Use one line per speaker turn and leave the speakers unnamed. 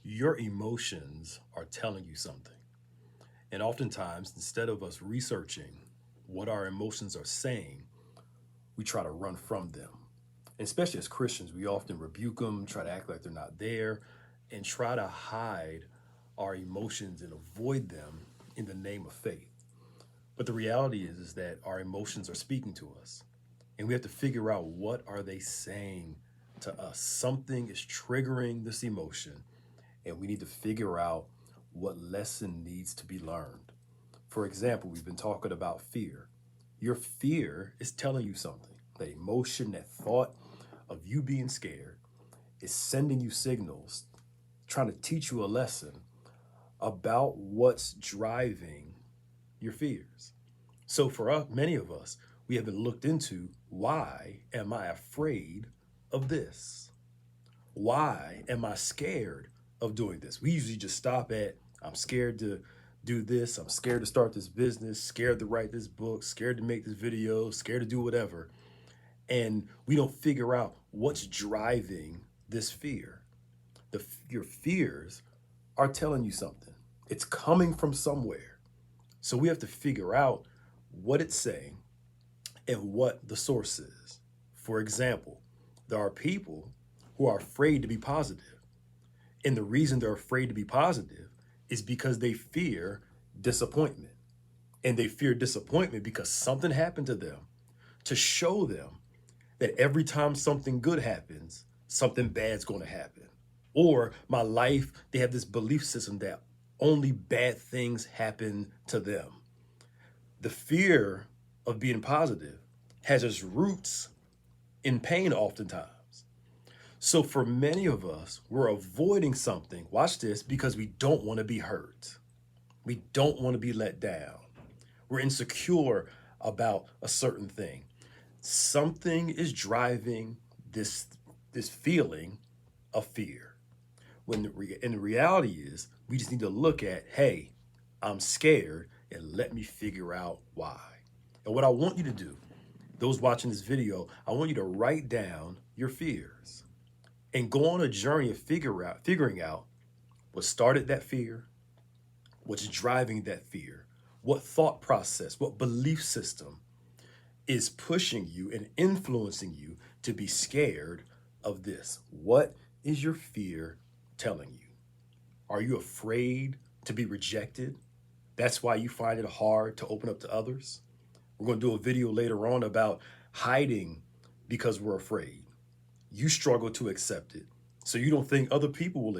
Your emotions are telling you something. And oftentimes, instead of us researching what our emotions are saying, we try to run from them. And especially as Christians, we often rebuke them, try to act like they're not there, and try to hide our emotions and avoid them in the name of faith. But the reality is that our emotions are speaking to us. And we have to figure out what are they saying to us. Something is triggering this emotion, and we need to figure out what lesson needs to be learned. For example, we've been talking about fear. Your fear is telling you something. That emotion, that thought of you being scared is sending you signals, trying to teach you a lesson about what's driving your fears. So for us, many of us, we haven't looked into why am I afraid of this? Why am I scared of doing this? We usually just stop at I'm scared to do this, I'm scared to start this business, scared to write this book, scared to make this video, scared to do whatever. And we don't figure out what's driving this fear. Your fears are telling you something. It's coming from somewhere. So we have to figure out what it's saying and what the source is. For example, there are people who are afraid to be positive. And the reason they're afraid to be positive is because they fear disappointment. And they fear disappointment because something happened to them to show them that every time something good happens, something bad's going to happen. Or my life, they have this belief system that only bad things happen to them. The fear of being positive has its roots in pain oftentimes. So for many of us, we're avoiding something, watch this, because we don't want to be hurt. We don't want to be let down. We're insecure about a certain thing. Something is driving this this feeling of fear. And the reality is, we just need to look at, hey, I'm scared, and let me figure out why. And what I want you to do, those watching this video, I want you to write down your fears and go on a journey of figuring out what started that fear, what's driving that fear, what thought process, what belief system is pushing you and influencing you to be scared of this. What is your fear telling you? Are you afraid to be rejected? That's why you find it hard to open up to others. We're going to do a video later on about hiding because we're afraid. You struggle to accept it. So you don't think other people will